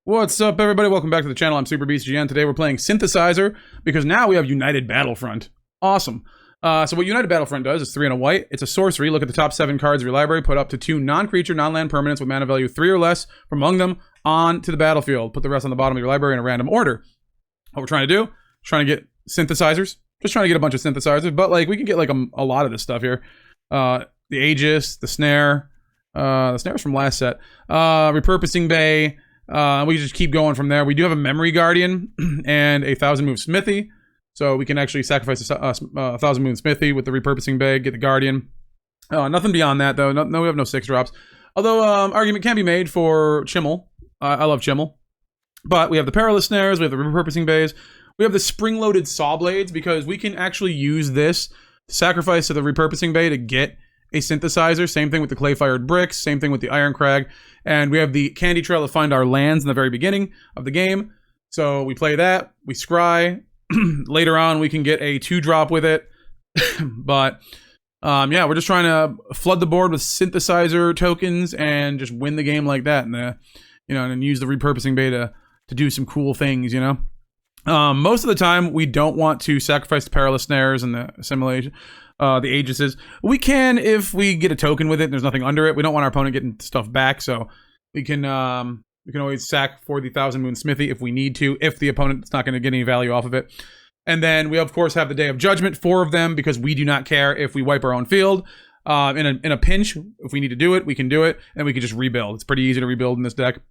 What's up, everybody? Welcome back to the channel. I'm Super Beast GN. Today we're playing Synthesizer because now we have United Battlefront. Awesome. So what United Battlefront does is 3 and a white. It's a sorcery. Look at the top 7 cards of your library. Put up to 2 non-creature, non-land permanents with mana value 3 or less from among them onto the battlefield. Put the rest on the bottom of your library in a random order. What we're trying to do, trying to get synthesizers. Just trying to get a bunch of synthesizers, but like we can get like a lot of this stuff here. The Aegis, the Snare. The Snare's from last set. Repurposing Bay. We just keep going from there. We do have a Memory Guardian and a 1,000-move Smithy. So we can actually sacrifice a 1,000-move Smithy with the Repurposing Bay, get the Guardian. Nothing beyond that, though. No, we have no 6-drops. Although, argument can be made for Chimmel. I love Chimmel. But we have the Perilous Snares, we have the Repurposing Bays. We have the Spring-Loaded Sawblades, because we can actually use this to sacrifice to the Repurposing Bay to get a synthesizer. Same thing with the clay-fired bricks. Same thing with the Irencrag. And we have the candy trail to find our lands in the very beginning of the game. So we play that. We scry. Later on, we can get a 2-drop with it. But yeah, we're just trying to flood the board with synthesizer tokens and just win the game like that. And and use the Repurposing Bay to do some cool things. Most of the time, we don't want to sacrifice the Perilous Snares and the Assimilation. The Aegises. We can if we get a token with it and there's nothing under it. We don't want our opponent getting stuff back, so we can always sack for the 1,000-moon Smithy if we need to, if the opponent's not going to get any value off of it. And then we of course have the Day of Judgment, 4 of them, because we do not care if we wipe our own field. In a pinch, if we need to do it, we can do it, and we can just rebuild. It's pretty easy to rebuild in this deck.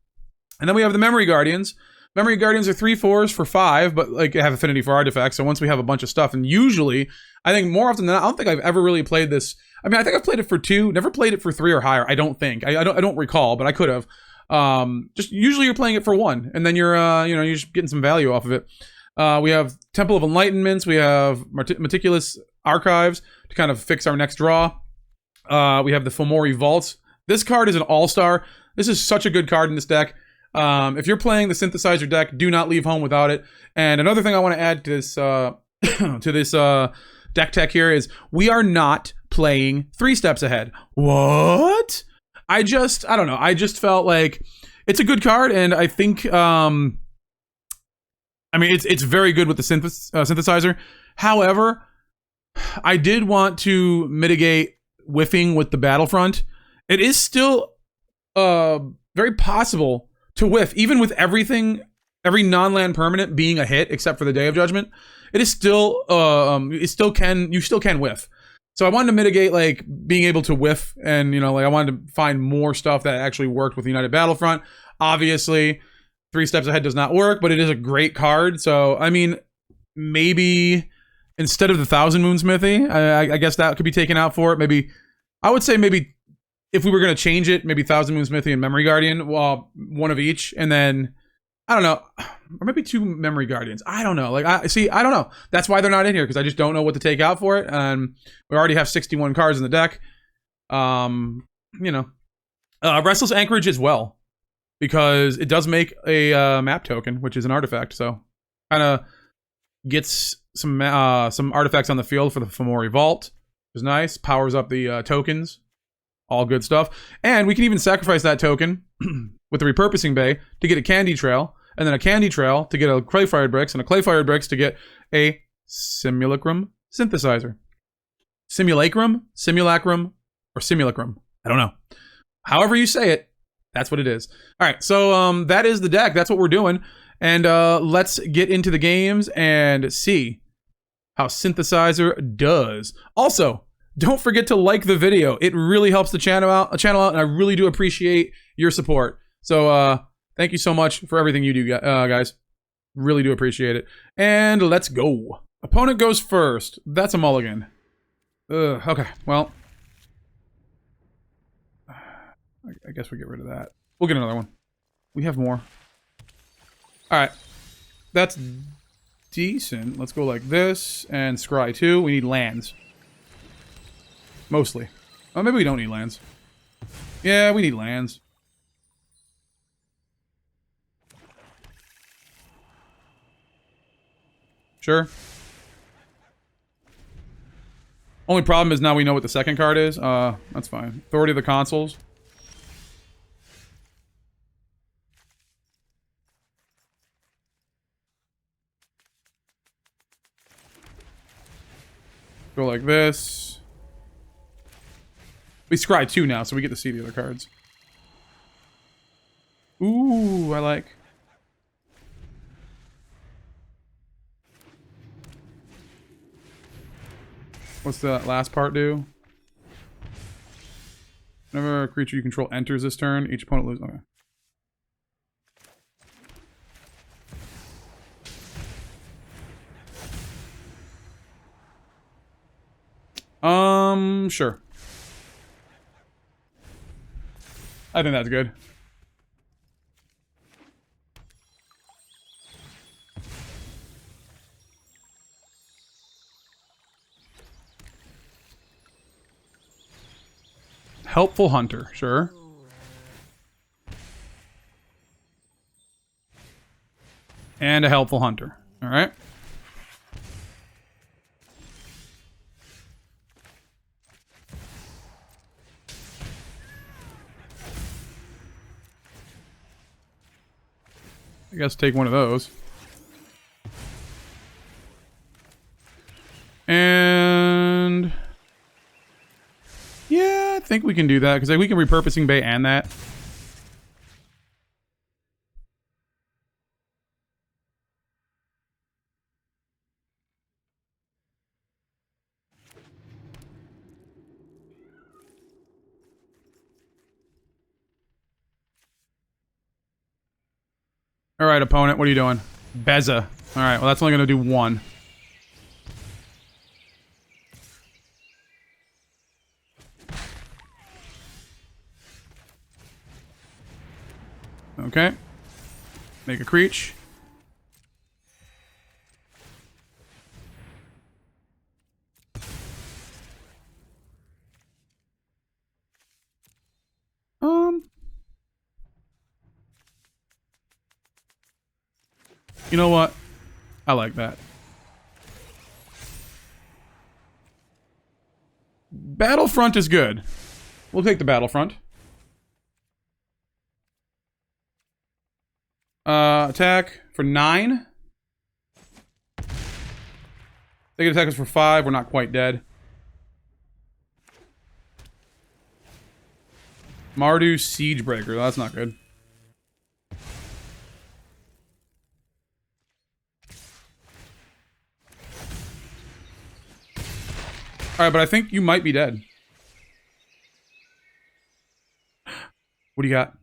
And then we have the Memory Guardians. Memory Guardians are 3/4s for 5, but like have affinity for artifacts. So once we have a bunch of stuff, and usually, I think more often than not, I don't think I've ever really played this. I mean, I think I've played it for 2, never played it for 3 or higher. I don't think. I don't recall, but I could have. Just usually you're playing it for 1, and then you're you're just getting some value off of it. We have Temple of Enlightenment. We have Meticulous Archives to kind of fix our next draw. We have the Fomori Vault. This card is an all-star. This is such a good card in this deck. If you're playing the synthesizer deck, do not leave home without it. And another thing I want to add to this deck tech here is we are not playing 3 steps ahead. What? I don't know. I just felt like it's a good card, and I think I mean it's very good with the synthesizer. However, I did want to mitigate whiffing with the Battlefront. It is still very possible to whiff, even with every non-land permanent being a hit except for the Day of Judgment. It is still you still can whiff. So I wanted to mitigate like being able to whiff, and I wanted to find more stuff that actually worked with United Battlefront. Obviously, 3 steps ahead does not work, but it is a great card. So I mean, maybe instead of the 1,000-moon Smithy, I guess that could be taken out for it. Maybe I would say maybe, if we were going to change it, maybe 1,000-moon Smithy and Memory Guardian, well, 1 of each, and then, I don't know, or maybe 2 Memory Guardians. I don't know. I don't know. That's why they're not in here, because I just don't know what to take out for it, and we already have 61 cards in the deck. Restless Anchorage as well, because it does make a map token, which is an artifact, so kind of gets some artifacts on the field for the Fomori Vault, which is nice. Powers up the tokens. All good stuff. And we can even sacrifice that token with the Repurposing Bay to get a candy trail, and then a candy trail to get a clay-fired bricks, and a clay-fired bricks to get a Simulacrum Synthesizer. Simulacrum, or Simulacrum. I don't know. However you say it, that's what it is. All right, so that is the deck. That's what we're doing. And let's get into the games and see how Synthesizer does. Also, don't forget to like the video. It really helps the channel out, and I really do appreciate your support. So thank you so much for everything you do, guys. Really do appreciate it. And let's go. Opponent goes first. That's a mulligan. Okay, well, I guess we get rid of that. We'll get another one. We have more. All right, that's decent. Let's go like this and scry 2. We need lands. Mostly. Oh, maybe we don't need lands. Yeah, we need lands. Sure. Only problem is now we know what the second card is. That's fine. Authority of the Consuls. Go like this. We scry 2 now, so we get to see the other cards. Ooh, I like. What's that last part do? Whenever a creature you control enters this turn, each opponent loses. Okay. Sure. I think that's good. Helpful Hunter, sure. And a Helpful Hunter. Alright. I guess take one of those. And... yeah, I think we can do that, because like, we can Repurposing Bay and that. Alright, opponent, what are you doing? Beza. Alright, well that's only going to do 1. Okay. Make a creature. You know what? I like that. Battlefront is good. We'll take the Battlefront. Attack for 9. They can attack us for 5. We're not quite dead. Mardu Siegebreaker. That's not good. Alright, but I think you might be dead. What do you got?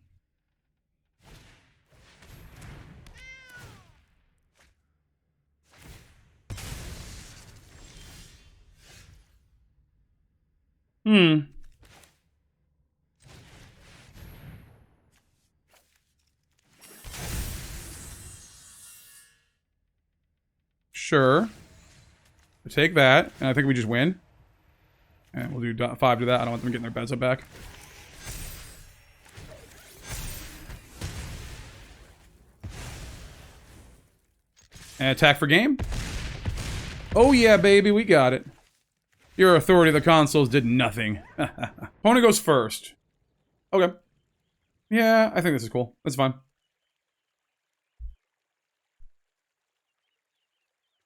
Sure. We'll take that, and I think we just win. And we'll do 5 to that. I don't want them getting their Beza back. And attack for game. Oh yeah, baby, we got it. Your authority of the consoles did nothing. Opponent goes first. Okay. Yeah, I think this is cool. That's fine.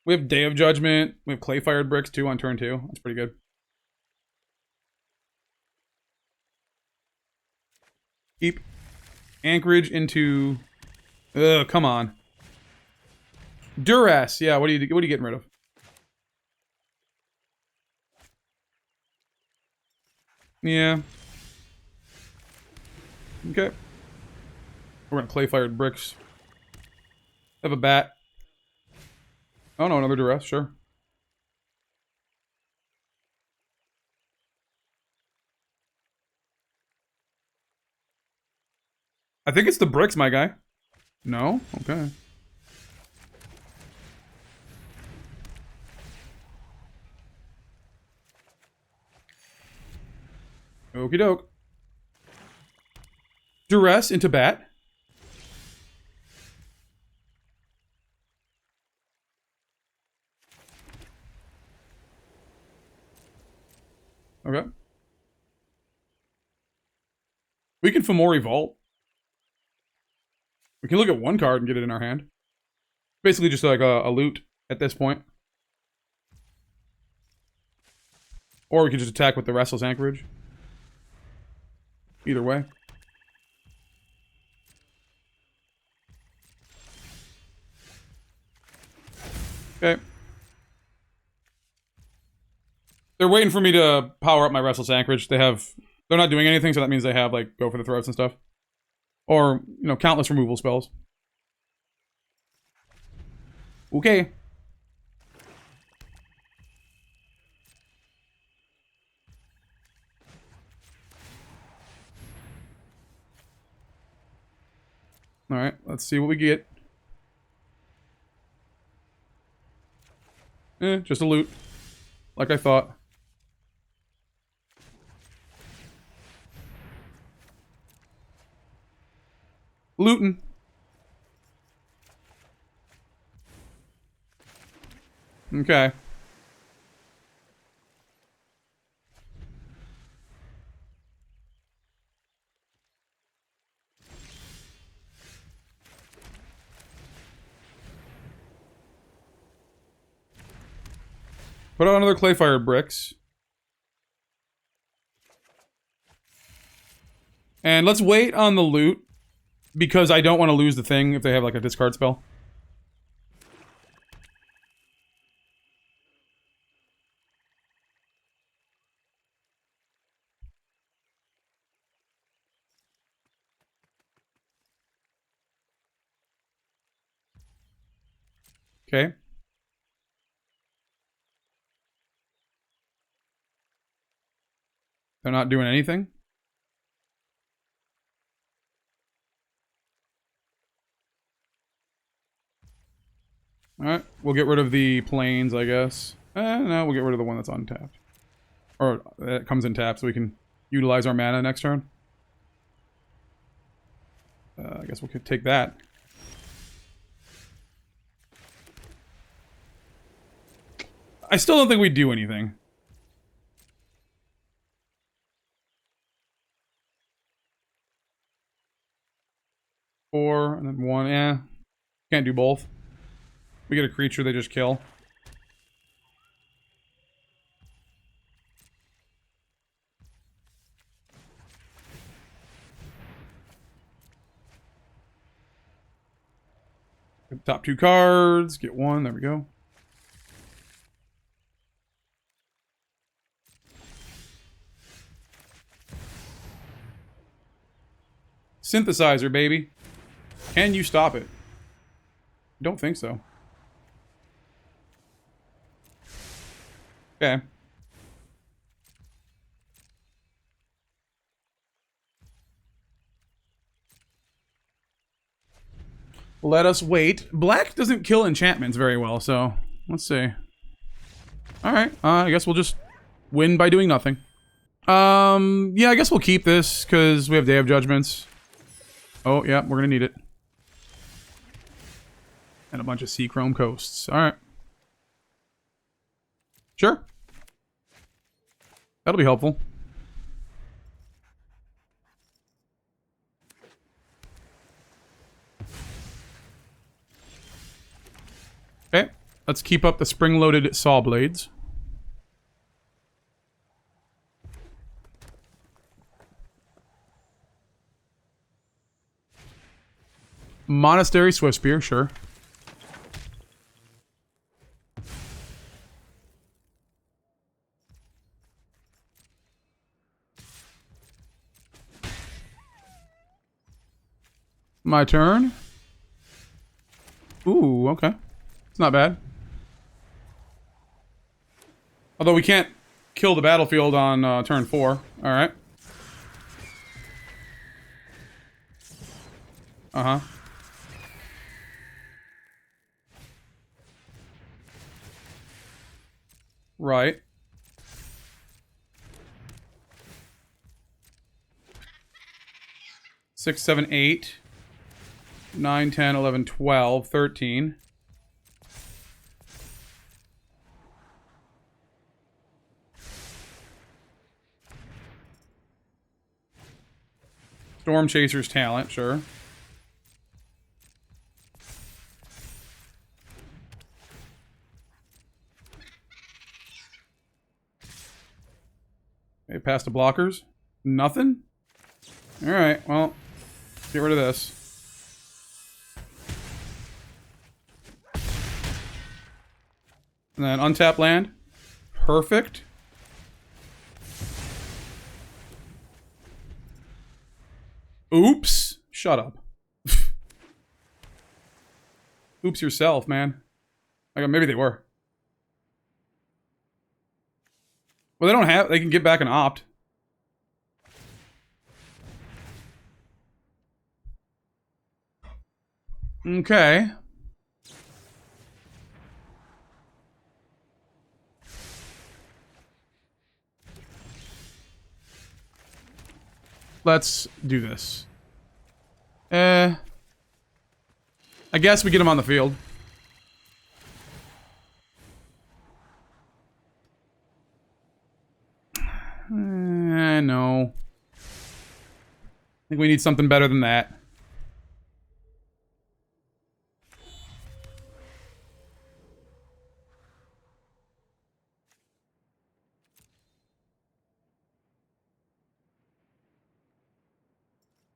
We have Day of Judgment. We have Clay-Fired Bricks, too, on turn 2. That's pretty good. Keep Anchorage into... ugh, come on. Duress. Yeah, what are you getting rid of? Yeah. Okay. We're gonna Clay-Fired Bricks. Have a bat. Oh no, another Duress, sure. I think it's the bricks, my guy. No? Okay. Okie doke. Duress into bat. Okay. We can Fomori Vault. We can look at one card and get it in our hand. Basically just like a loot at this point. Or we could just attack with the Restless Anchorage. Either way. Okay. They're waiting for me to power up my Restless Anchorage. They're not doing anything, so that means they have, like, go for the throats and stuff. Or, you know, countless removal spells. Okay. Alright, let's see what we get. Just a loot. Like I thought. Looting. Okay. Put out another clay-fired bricks. And let's wait on the loot, because I don't want to lose the thing if they have, like, a discard spell. Okay. They're not doing anything. Alright, we'll get rid of the plains, I guess. No, we'll get rid of the one that's untapped. Or, that comes in tap, so we can utilize our mana next turn. I guess we could take that. I still don't think we do anything. Four, and then one, can't do both. We get a creature, they just kill. Top two cards, get one, there we go. Synthesizer, baby. Can you stop it? Don't think so. Okay. Let us wait. Black doesn't kill enchantments very well, so let's see. Alright, I guess we'll just win by doing nothing. Yeah, I guess we'll keep this, because we have Day of Judgments. Oh, yeah, we're gonna need it. And a bunch of Seachrome Coasts. Alright. Sure. That'll be helpful. Okay, let's keep up the Spring-Loaded Sawblades. Monastery Swiftspear, sure. My turn. Ooh, okay. It's not bad. Although we can't kill the battlefield on turn 4. Alright. Uh-huh. Right. Six, 7, 8. 9, 10, 11, 12, 13. Storm Chaser's talent, sure. Okay, past the blockers. Nothing? Alright, well, get rid of this. And then untap land. Perfect. Oops. Shut up. Oops yourself, man. Like, maybe they were. Well, they don't have... They can get back and opt. Okay. Let's do this. I guess we get him on the field. No. I think we need something better than that.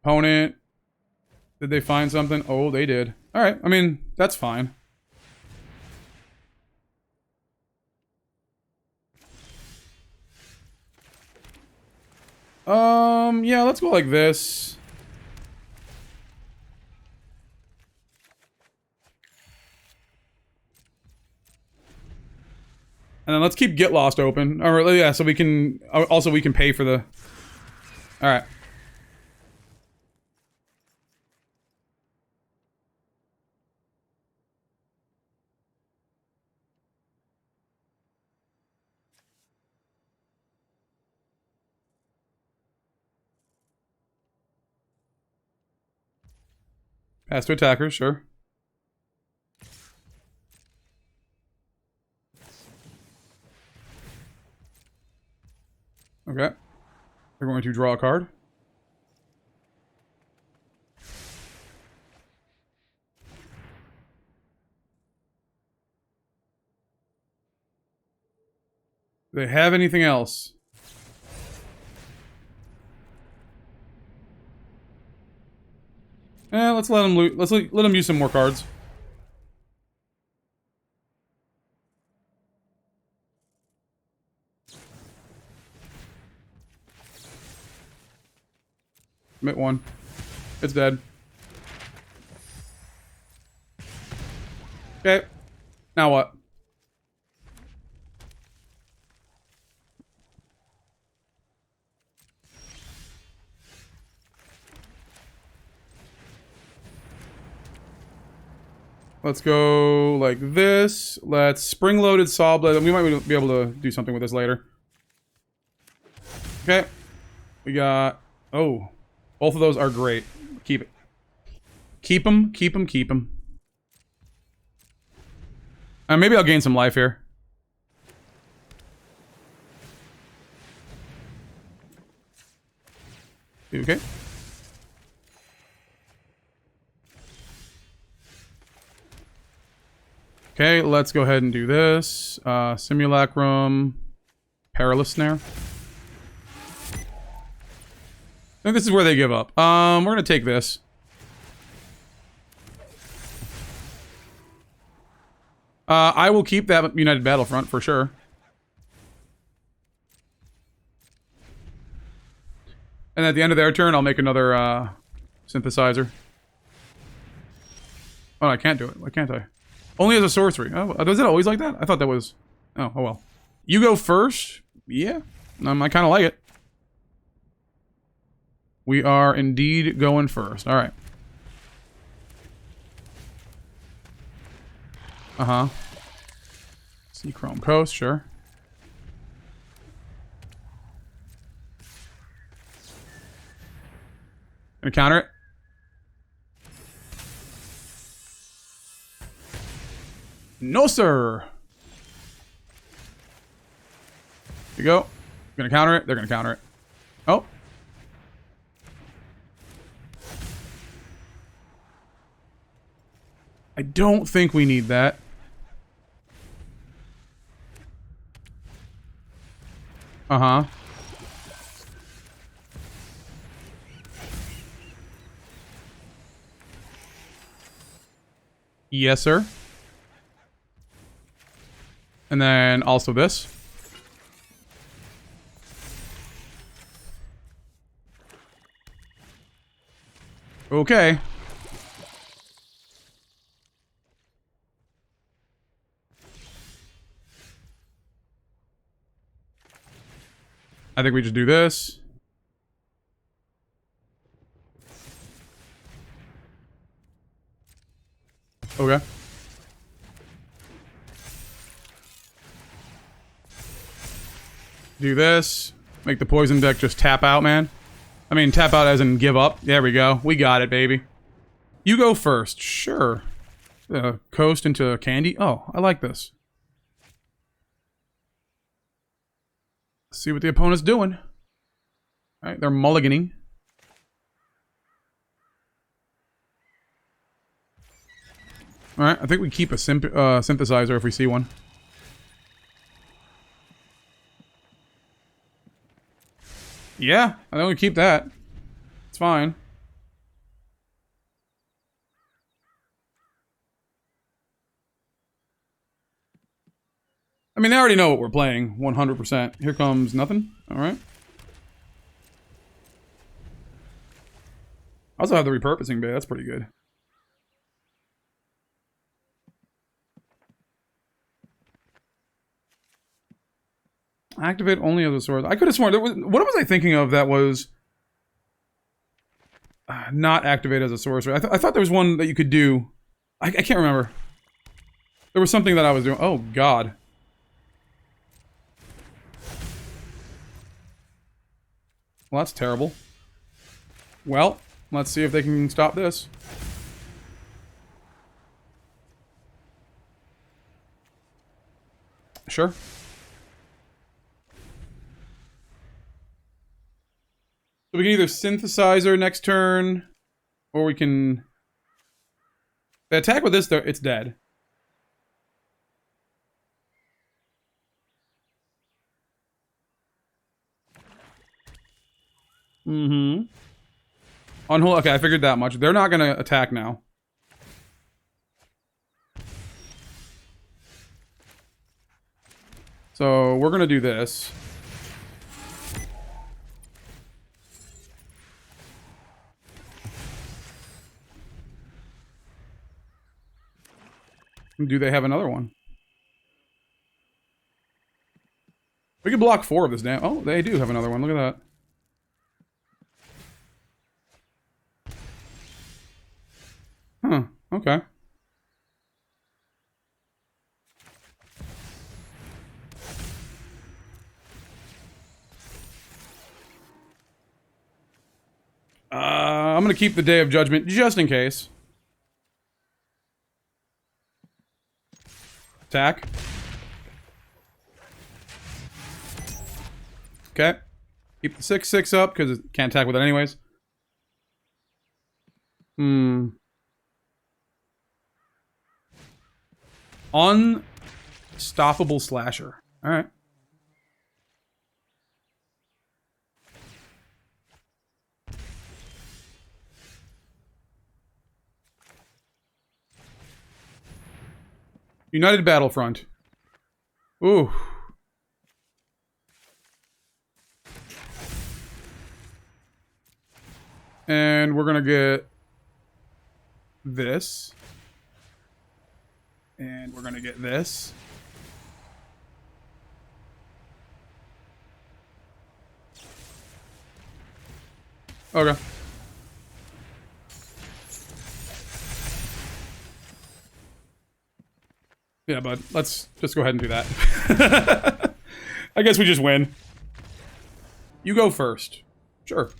Opponent. Did they find something? Oh, they did. Alright, I mean, that's fine. Yeah, let's go like this. And then let's keep Get Lost open. Or, yeah, so we can... Also, we can pay for the... Alright. Pass to attackers, sure. Okay. We're going to draw a card. Do they have anything else? Let's let them loot. Let's let them use some more cards. Commit one. It's dead. Okay. Now what? Let's go like this. Let's Spring-Loaded Sawblades. We might be able to do something with this later. Okay. We got... Oh. Both of those are great. Keep it. Keep them. Keep them. Keep them. Maybe I'll gain some life here. Okay. Okay, let's go ahead and do this. Simulacrum. Perilous Snare. I think this is where they give up. We're gonna take this. I will keep that United Battlefront for sure. And at the end of their turn, I'll make another synthesizer. Oh, I can't do it. Why can't I? Only as a sorcery. Oh, is it always like that? I thought that was... Oh well. You go first? Yeah. I kind of like it. We are indeed going first. Alright. Uh-huh. Seachrome Coast, sure. Gonna counter it. No, sir. Here you go. Gonna counter it. They're gonna counter it. Oh. I don't think we need that. Uh-huh. Yes, sir. And then also this. Okay. I think we just do this. Okay. Do this. Make the poison deck just tap out, man. I mean, tap out as in give up. There we go. We got it, baby. You go first. Sure. Coast into candy. Oh, I like this. See what the opponent's doing. Alright, they're mulliganing. Alright, I think we keep a synthesizer if we see one. Yeah, I think we keep that. It's fine. I mean, they already know what we're playing, 100%. Here comes nothing. Alright. I also have the Repurposing Bay, that's pretty good. Activate only as a sword. I could have sworn, what was I thinking of that was not activate as a sorcerer? I thought there was one that you could do. I can't remember. There was something that I was doing. Oh, God. Well, that's terrible. Well, let's see if they can stop this. Sure. So we can either synthesizer next turn, or we can... The attack with this, though, it's dead. Mm-hmm. Unholy. Okay, I figured that much. They're not gonna attack now. So we're gonna do this. Do they have another one? We can block 4 of this damn. Oh, they do have another one. Look at that. Huh. Okay. I'm gonna keep the Day of Judgment just in case. Attack. Okay. Keep the 6/6 up because it can't attack with it anyways. Unstoppable slasher. Alright. United Battlefront. Ooh. And we're gonna get this. And we're gonna get this. Okay. Yeah, bud. Let's just go ahead and do that. I guess we just win. You go first. Sure.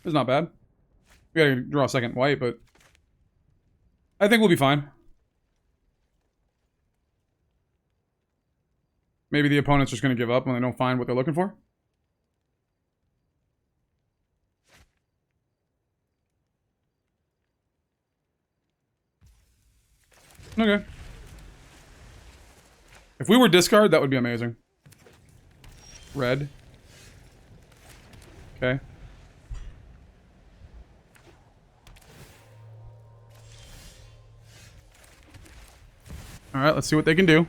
It's not bad. We gotta draw a second white, but... I think we'll be fine. Maybe the opponent's just gonna give up when they don't find what they're looking for? Okay. If we were discard, that would be amazing. Red. Okay. Alright, let's see what they can do.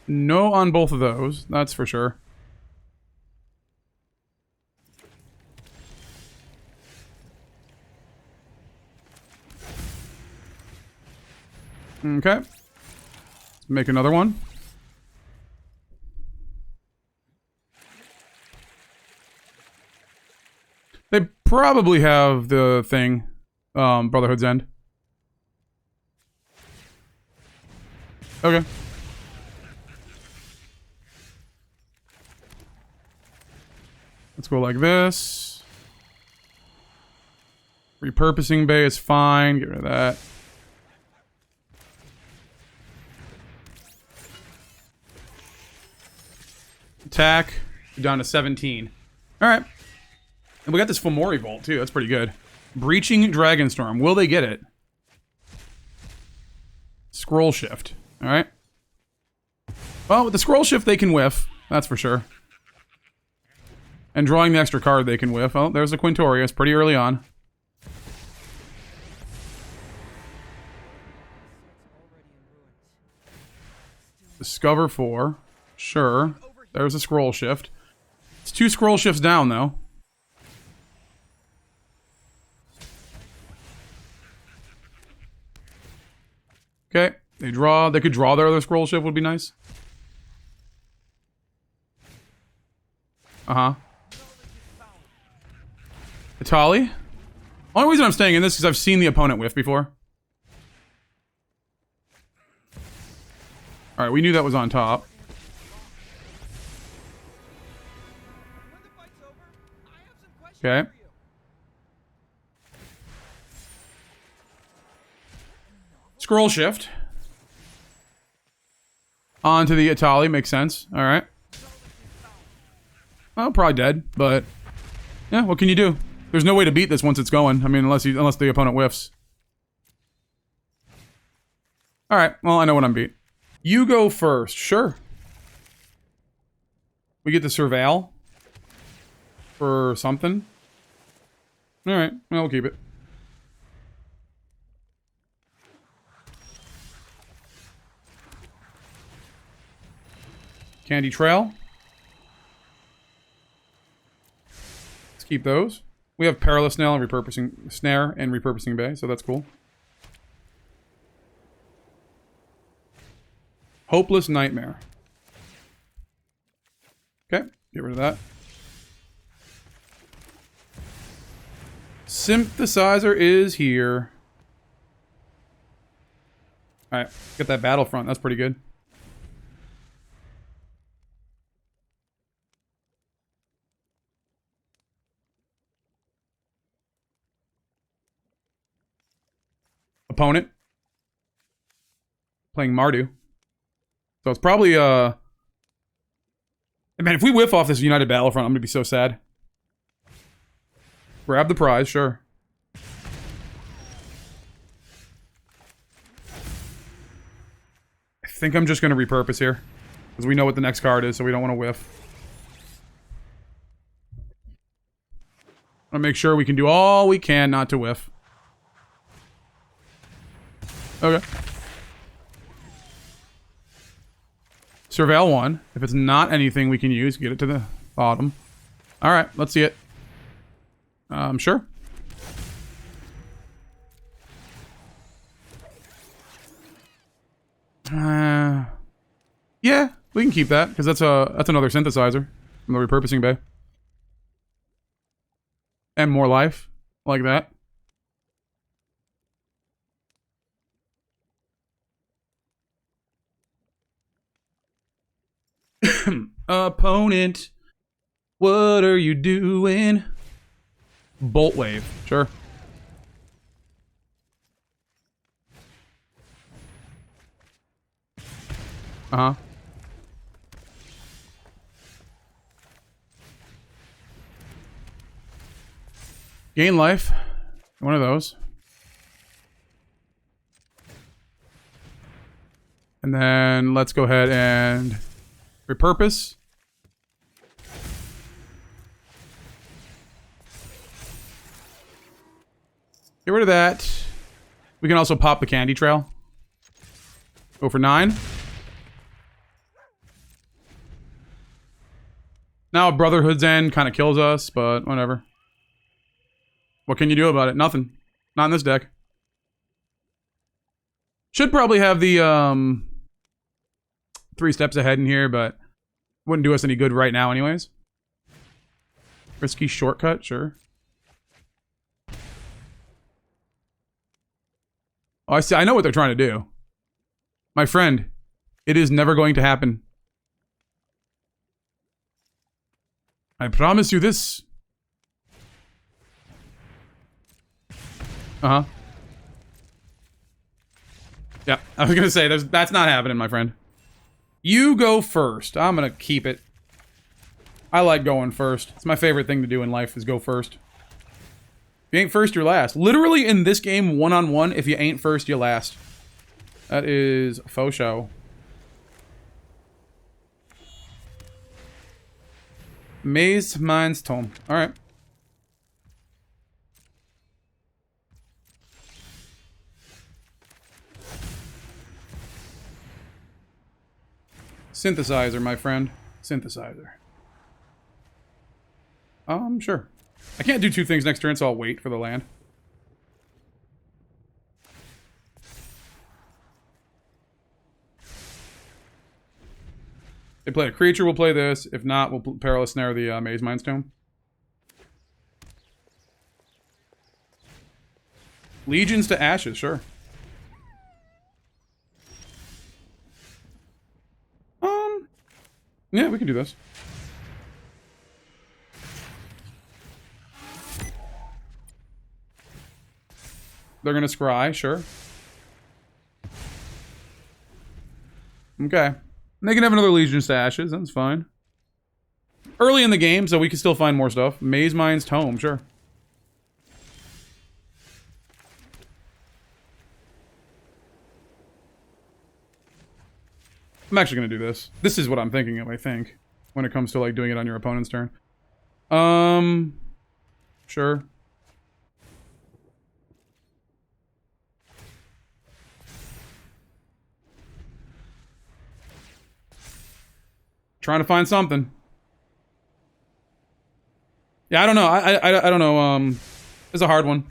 No on both of those, that's for sure. Okay. Let's make another one. They probably have the thing, Brotherhood's End. Okay. Let's go like this. Repurposing Bay is fine. Get rid of that. Attack. Down to 17. Alright. And we got this Fomori Vault, too. That's pretty good. Breaching Dragonstorm. Will they get it? Scroll Shift. Alright. Well, with the Scroll Shift, they can whiff. That's for sure. And drawing the extra card, they can whiff. Oh, there's a Quintorius pretty early on. Discover 4. Sure. There's a Scroll Shift. It's 2 Scroll Shifts down, though. Okay. They draw. They could draw their other Scroll Shift would be nice. Uh-huh. Itali? Only reason I'm staying in this is because I've seen the opponent whiff before. Alright, we knew that was on top. Okay. Scroll Shift. Onto the Itali, makes sense. Alright. Well, probably dead, but... yeah, what can you do? There's no way to beat this once it's going. I mean, unless the opponent whiffs. Alright, well, I know what I'm beat. You go first. Sure. We get to Surveil. For something. Alright, well, we'll keep it. Candy Trail. Let's keep those. We have Perilous Snare and Repurposing Bay, so that's cool. Hopeless Nightmare. Okay, get rid of that. Synthesizer is here. Alright, get that Battlefront. That's pretty good. Opponent. Playing Mardu. So it's probably, man, if we whiff off this United Battlefront, I'm gonna be so sad. Grab the prize, sure. I think I'm just gonna repurpose here. Because we know what the next card is, so we don't want to whiff. I'll make sure we can do all we can not to whiff. Okay. Surveil 1. If it's not anything we can use, get it to the bottom. Alright, let's see it. Sure. Yeah, we can keep that, because that's another synthesizer from the Repurposing Bay. And more life, like that. Opponent, what are you doing? Bolt Wave, sure. Uh-huh. Gain life. One of those. And then let's go ahead and repurpose. Get rid of that. We can also pop the candy trail. Go for 9. Now Brotherhood's End kind of kills us, but whatever. What can you do about it? Nothing. Not in this deck. Should probably have the 3 steps ahead in here, but wouldn't do us any good right now anyways. Risky shortcut, sure. Oh, I see. I know what they're trying to do. My friend, it is never going to happen. I promise you this. Uh-huh. Yeah, I was gonna say, that's not happening, my friend. You go first. I'm gonna keep it. I like going first. It's my favorite thing to do in life, is go first. If you ain't first, you're last. Literally in this game, one-on-one, if you ain't first, you're last. That is faux show. Maze Mind's Tome. Alright. Synthesizer, my friend. Synthesizer. Sure. I can't do 2 things next turn, so I'll wait for the land. They play a creature, we'll play this. If not, we'll Perilous Snare the Maze Mind's Tome. Legions to Ashes, sure. Yeah, we can do this. They're gonna scry, sure. Okay. And they can have another Legions to Ashes, that's fine. Early in the game, so we can still find more stuff. Maze Mind's Tome, sure. I'm actually gonna do this. This is what I'm thinking of, I think. When it comes to, like, doing it on your opponent's turn. Sure. Trying to find something. Yeah, I don't know. I don't know. It's a hard one.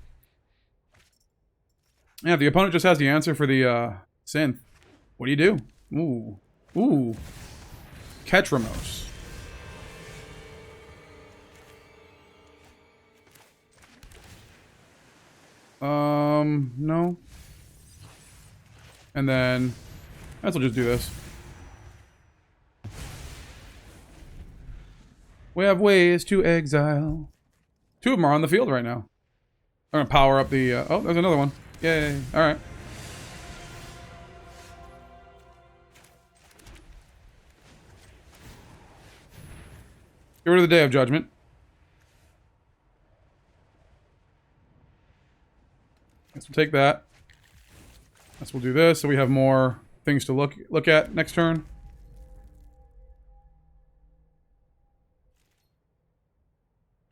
Yeah, if the opponent just has the answer for the synth, what do you do? Ooh. Ooh. Ketramos. No. And then, I guess we'll just do this. We have ways to exile. 2 of them are on the field right now. I'm gonna power up the, oh, there's another one. Yay. Alright. Get rid of the Day of Judgment. Guess we'll take that. Guess we'll do this, so we have more things to look at next turn.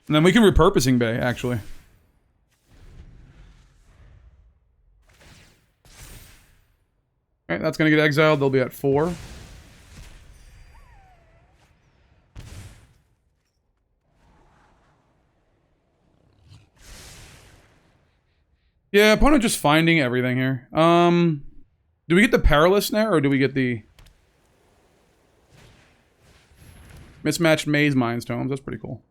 And then we can Repurposing Bay, actually. Alright, that's gonna get exiled. They'll be at 4. Yeah, opponent just finding everything here. Do we get the Perilous Snare, or do we get the Mismatched Maze Mind's Tomes? That's pretty cool.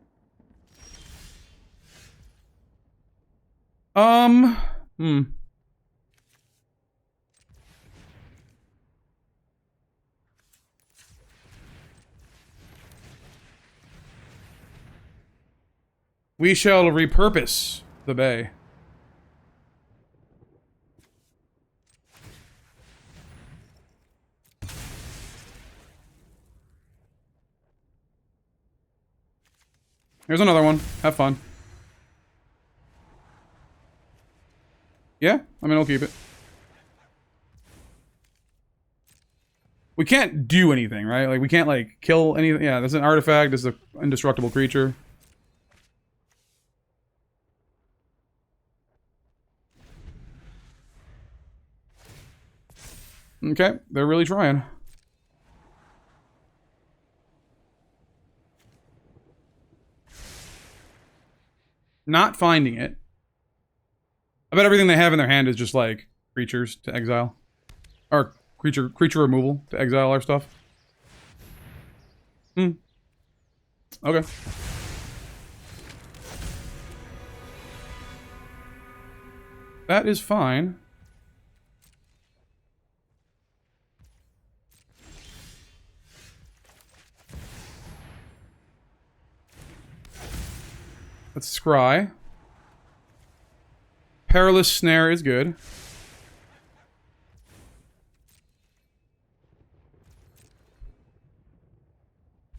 We shall repurpose the bay. Here's another one. Have fun. Yeah, I mean, I'll keep it. We can't do anything, right? Like, we can't, like, kill anything. Yeah, that's an artifact. This is an indestructible creature. Okay, they're really trying. Not finding it. I bet everything they have in their hand is just like creatures to exile. Or creature removal to exile our stuff. Okay. That is fine. Let's scry. Perilous Snare is good.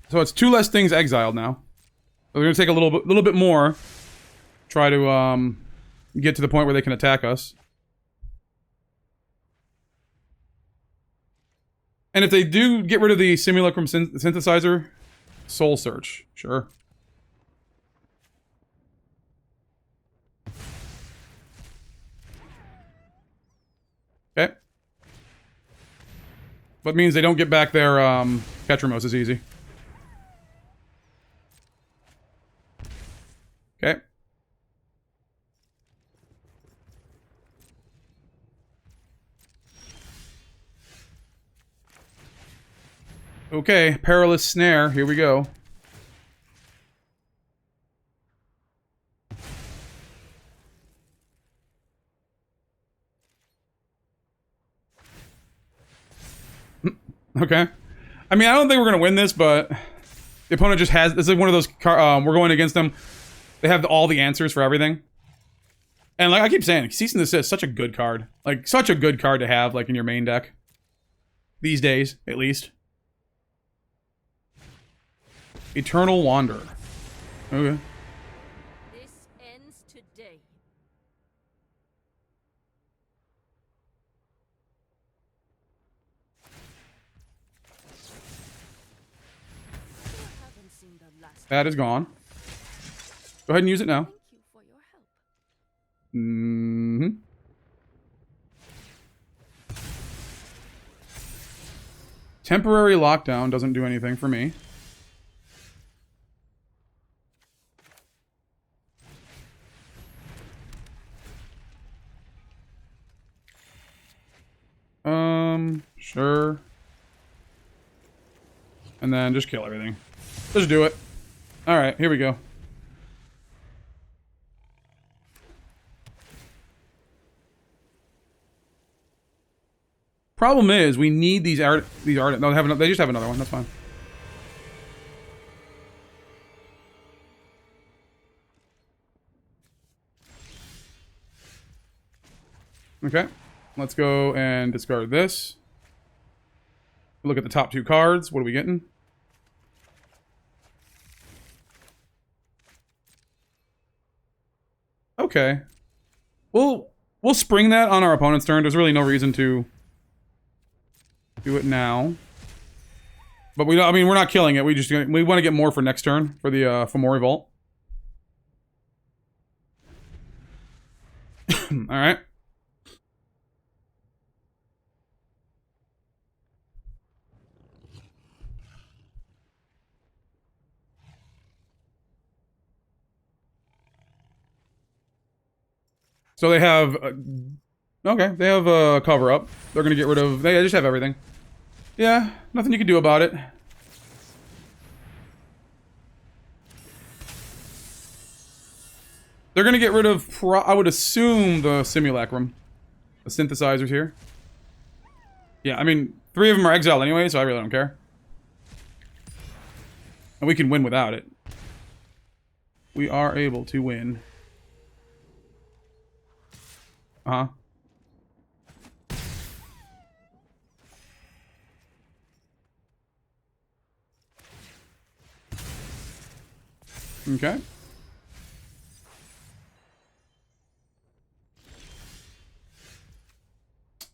So it's 2 less things exiled now. So we're gonna take a little bit more. Try to get to the point where they can attack us. And if they do get rid of the Simulacrum Synthesizer, Soul Search, sure. Okay. But means they don't get back their Ketramos as easy. Okay. Okay, Perilous Snare, here we go. Okay. I mean, I don't think we're gonna win this, but the opponent just has... This is one of those... we're going against them. They have all the answers for everything. And like I keep saying, Cease and Desist is such a good card. Like, such a good card to have, like, in your main deck. These days, at least. Eternal Wanderer. Okay. This ends today. That is gone. Go ahead and use it now. Thank you for your help. Mm-hmm. Temporary lockdown doesn't do anything for me. Sure. And then just kill everything. Just do it. Alright, here we go. Problem is, we need these art. No, they just have another one. That's fine. Okay, let's go and discard this. Look at the top 2 cards. What are we getting? Okay. We'll spring that on our opponent's turn. There's really no reason to do it now. But we don't, I mean, we're not killing it. We want to get more for next turn for the Fomori Vault. All right. So they have... okay, they have a cover-up. They're going to get rid of... They just have everything. Yeah, nothing you can do about it. They're going to get rid of... I would assume the Simulacrum. The synthesizers here. Yeah, I mean, 3 of them are exiled anyway, so I really don't care. And we can win without it. We are able to win. Uh-huh. Okay.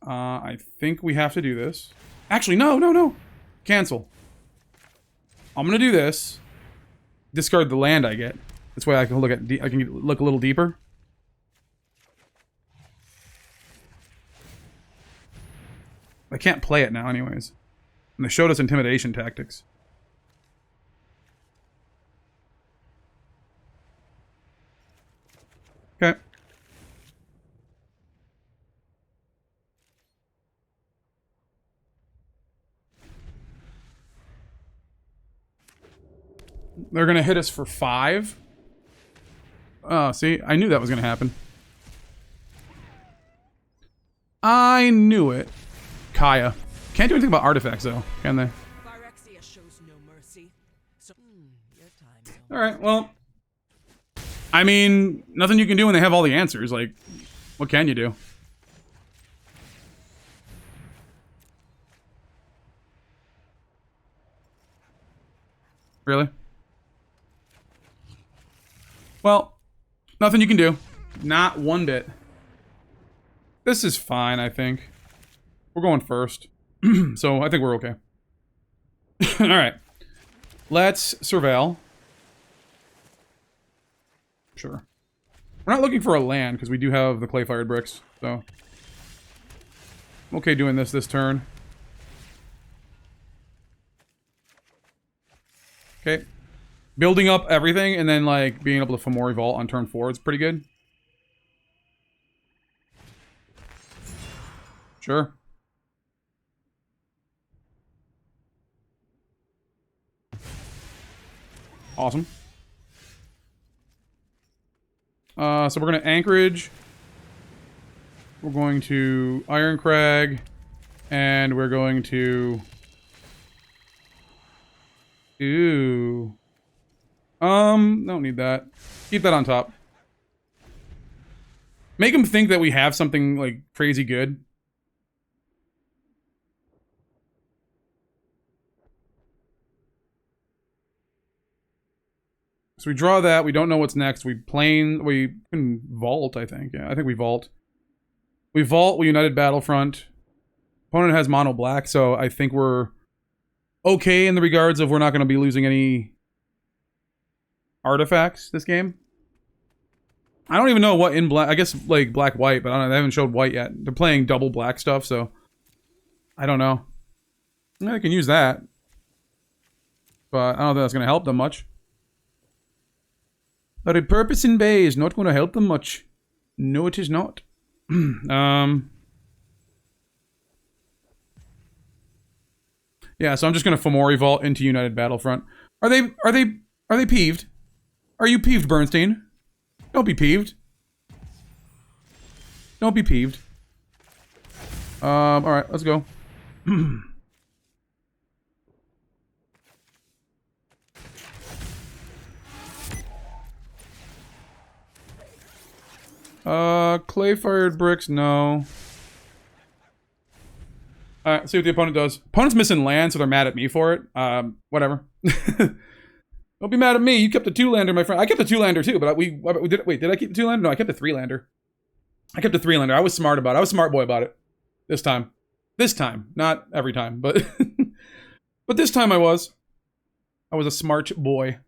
I think we have to do this. Actually, no. Cancel. I'm gonna do this. Discard the land I get. This way I can look at. I can look a little deeper. I can't play it now anyways. And they showed us intimidation tactics. Okay. They're gonna hit us for 5. Oh, see? I knew that was gonna happen. I knew it. Kaya. Can't do anything about artifacts, though, can they? Shows no mercy. So, your time. Alright, well... I mean, nothing you can do when they have all the answers. Like, what can you do? Really? Well, nothing you can do. Not one bit. This is fine, I think. We're going first. So, I think we're okay. Alright. Let's surveil. Sure. We're not looking for a land, because we do have the clay-fired bricks, so... I'm okay doing this turn. Okay. Building up everything, and then, like, being able to Fomori Vault on turn 4 is pretty good. Sure. Awesome. So we're going to Anchorage. We're going to Irencrag. And we're going to... Ooh. Don't need that. Keep that on top. Make them think that we have something, like, crazy good. So we draw that. We don't know what's next. We can vault, I think. Yeah, I think we vault. We vault. We United Battlefront. Opponent has mono black, so I think we're okay in the regards of we're not going to be losing any artifacts this game. I don't even know what in black. I guess like black white, but I don't know. They haven't showed white yet. They're playing double black stuff, so I don't know. Yeah, they can use that, but I don't think that's going to help them much. A Repurposing Bay is not going to help them much. No, it is not. Yeah, so I'm just going to Fomori Vault into United Battlefront. Are they peeved? Are you peeved, Bernstein? Don't be peeved. Don't be peeved. Alright, let's go. Clay-fired bricks, no. Alright, see what the opponent does. Opponent's missing land, so they're mad at me for it. Whatever. Don't be mad at me. You kept a 2-lander, my friend. I kept a 2-lander too, but wait, did I keep the 2-lander? No, I kept a 3-lander. I kept a 3-lander. I was smart about it. I was a smart boy about it. This time. This time. Not every time, but... but this time I was. I was a smart boy.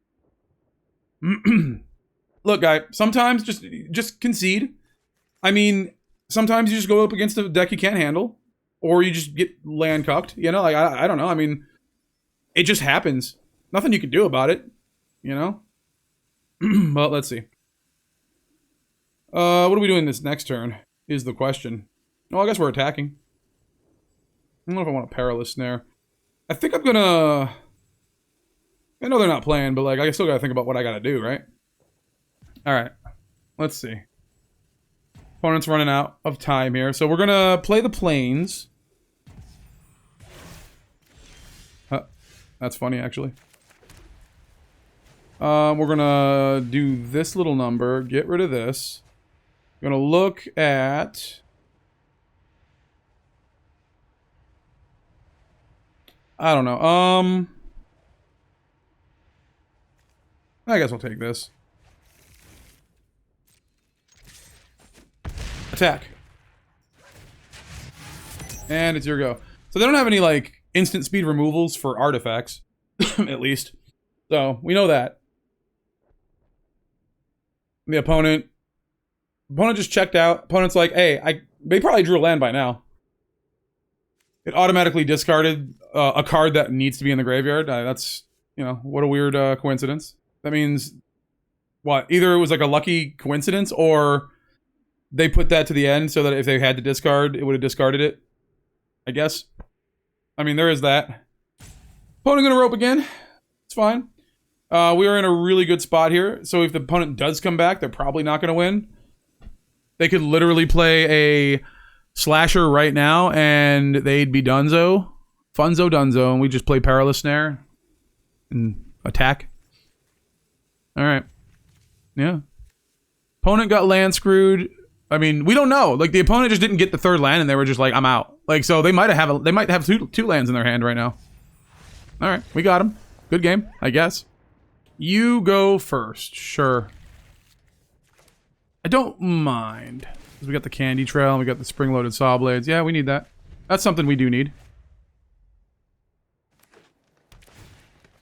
Look, guy, sometimes just concede. I mean, sometimes you just go up against a deck you can't handle. Or you just get land cucked. You know, like, I don't know. I mean, it just happens. Nothing you can do about it. You know? Well, let's see. What are we doing this next turn? Is the question. Oh, I guess we're attacking. I don't know if I want a Perilous Snare. I think I'm gonna... I know they're not playing, but, like, I still gotta think about what I gotta do, right? Alright. Let's see. Opponent's running out of time here. So we're gonna play the planes. That's funny, actually. We're gonna do this little number. Get rid of this. We're gonna look at... I don't know. I guess I'll take this. Attack. And it's your go. So they don't have any, like, instant speed removals for artifacts. At least. So, we know that. The opponent just checked out. Opponent's like, hey, they probably drew a land by now. It automatically discarded a card that needs to be in the graveyard. That's, you know, what a weird coincidence. That means, what? Either it was like a lucky coincidence, or they put that to the end so that if they had to discard, it would have discarded it. I guess. I mean, there is that. Opponent gonna rope again. It's fine. We are in a really good spot here. So if the opponent does come back, they're probably not gonna win. They could literally play a slasher right now, and they'd be dunzo. Funzo dunzo, and we just play Perilous Snare and attack. Alright. Yeah. Opponent got land screwed. I mean, we don't know. Like, the opponent just didn't get the third land, and they were just like, I'm out. Like, so they might have two lands in their hand right now. Alright, we got him. Good game, I guess. You go first. Sure. I don't mind. We got the Candy Trail, and we got the Spring-Loaded Sawblades. Yeah, we need that. That's something we do need.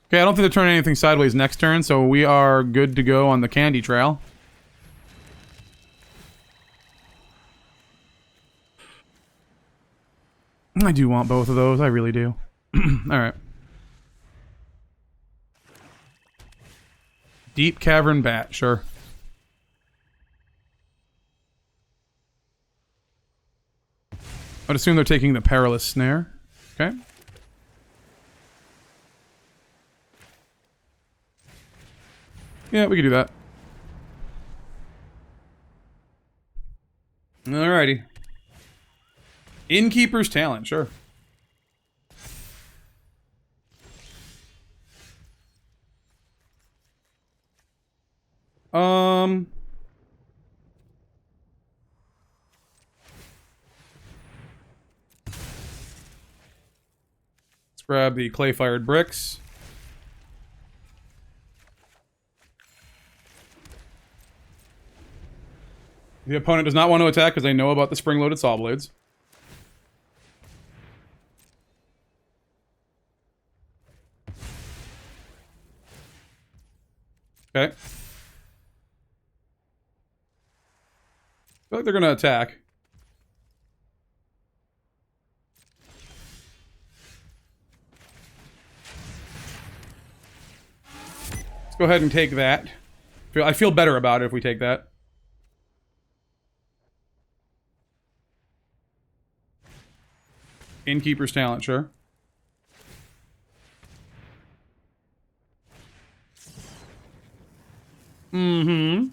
Okay, I don't think they're turning anything sideways next turn, so we are good to go on the Candy Trail. I do want both of those. I really do. Alright. Deep Cavern Bat, sure. I'd assume they're taking the Perilous Snare. Okay. Yeah, we can do that. Alrighty. Innkeeper's Talent, sure. Let's grab the clay-fired bricks. The opponent does not want to attack because they know about the Spring-Loaded Sawblades. Okay. I feel like they're going to attack. Let's go ahead and take that. I feel better about it if we take that. Innkeeper's Talent, sure. Mm-hmm.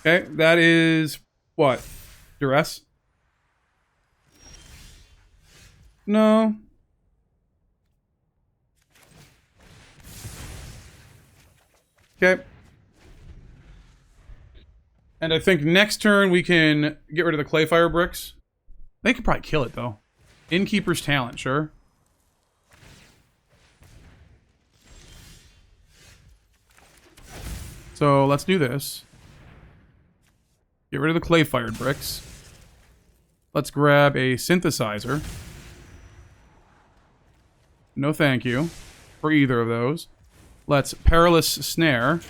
Okay, that is... what? Duress? No. Okay. And I think next turn we can get rid of the Clayfire bricks. They could probably kill it, though. Innkeeper's Talent, sure. So let's do this. Get rid of the clay-fired bricks. Let's grab a synthesizer. No thank you for either of those. Let's Perilous Snare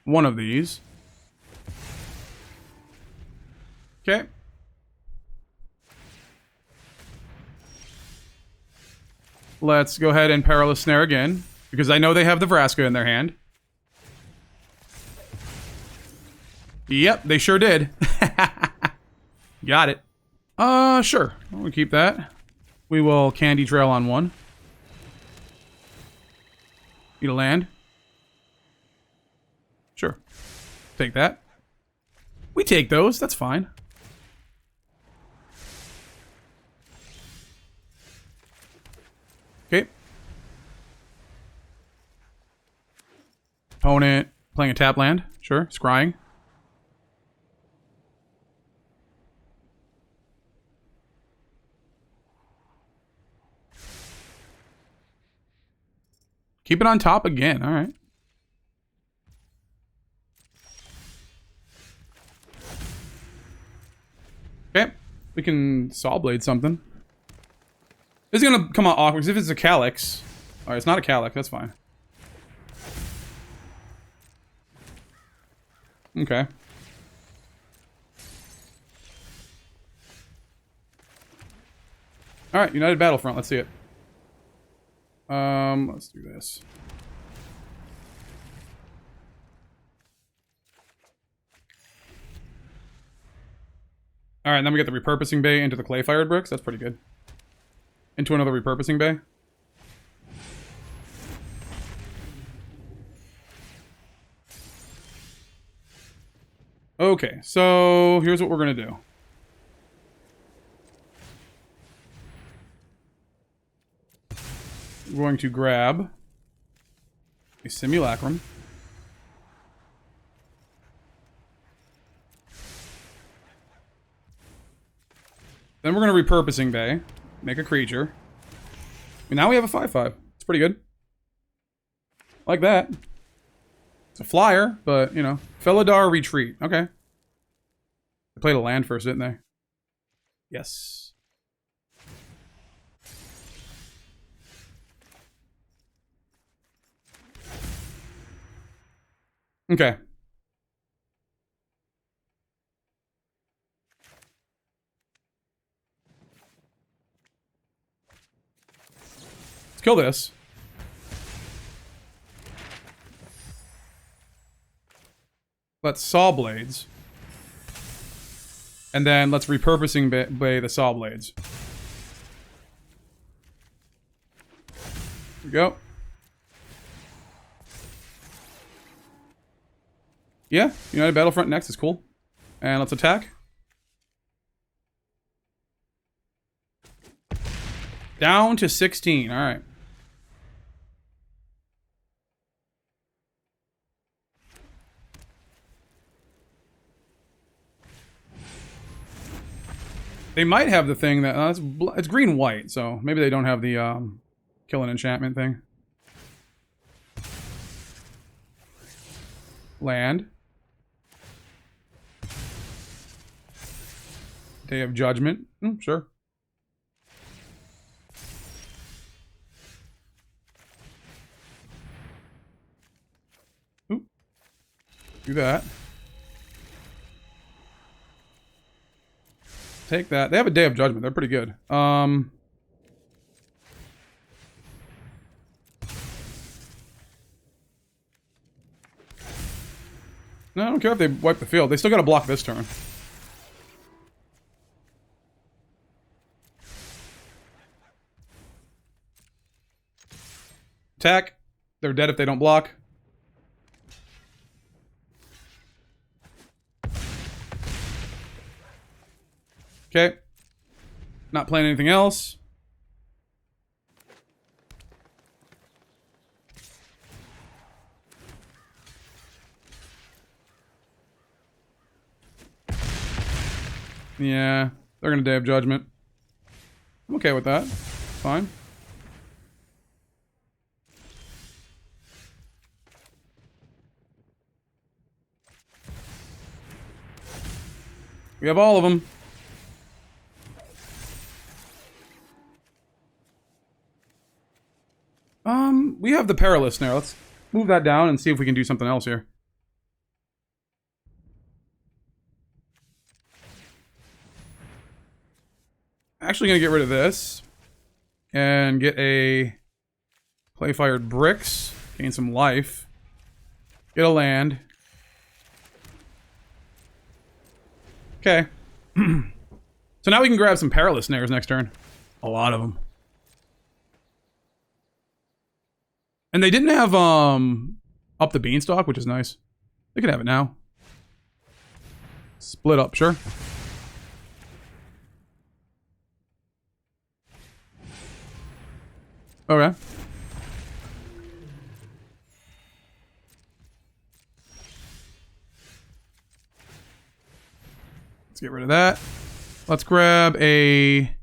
one of these. Okay. Let's go ahead and Perilous Snare again, because I know they have the Vraska in their hand. Yep, they sure did. Got it. Sure. We'll keep that. We will Candy Trail on one. Need a land? Sure. Take that. We take those, that's fine. Okay. Opponent playing a tap land. Sure, scrying. Keep it on top again, alright. Okay, we can Sawblade something. This is gonna come out awkward, because if it's a Calyx... Alright, it's not a Calyx, that's fine. Okay. All right, United Battlefront. Let's see it. Let's do this. All right, then we get the Repurposing Bay into the clay-fired bricks. That's pretty good. Into another Repurposing Bay. Okay, so here's what we're gonna do. We're going to grab a Simulacrum. Then we're going to Repurposing Bay. Make a creature. And now we have a 5/5. It's pretty good. Like that. It's a flyer, but, you know. Felidar Retreat. Okay. They played a land first, didn't they? Yes. Okay. Let's kill this. Let's Sawblades. And then let's Repurposing Bay the Sawblades. Here we go. Yeah, United Battlefront next is cool. And let's attack. Down to 16, alright. They might have the thing that... it's green-white, so maybe they don't have the kill an enchantment thing. Land. Day of Judgment. Sure. Oop. Do that. Take that. They have a Day of Judgment. They're pretty good. No, I don't care if they wipe the field. They still gotta block this turn. Attack. They're dead if they don't block. Okay. Not playing anything else. Yeah, they're gonna Day of Judgment. I'm okay with that. Fine. We have all of them. We have the Perilous Snare. Let's move that down and see if we can do something else here. Actually gonna get rid of this. And get a clay-fired bricks. Gain some life. Get a land. Okay. So now we can grab some Perilous Snares next turn. A lot of them. And they didn't have, up the beanstalk, which is nice. They can have it now. Split up, sure. Okay. Let's get rid of that. Let's grab a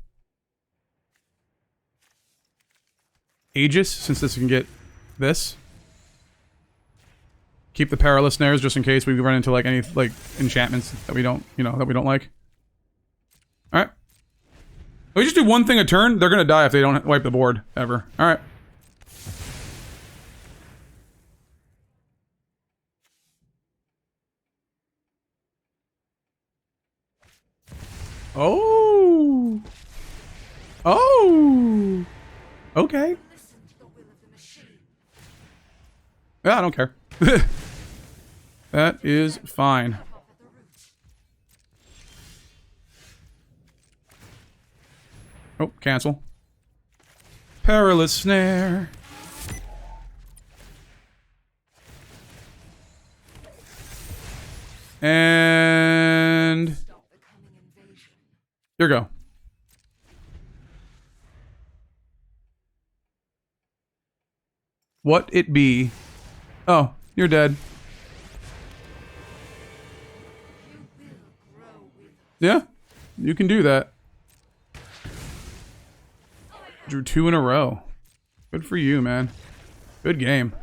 Aegis, since this can get this. Keep the Perilous Snares just in case we run into like any like enchantments that we don't, you know, that we don't like. All right. We just do one thing a turn. They're gonna die if they don't wipe the board ever. All right. Oh. Oh. Okay. Yeah, I don't care. That is fine. Oh, cancel. Perilous Snare. And here we go. What it be? Oh, you're dead. Yeah, you can do that. Drew 2 in a row. Good for you, man. Good game.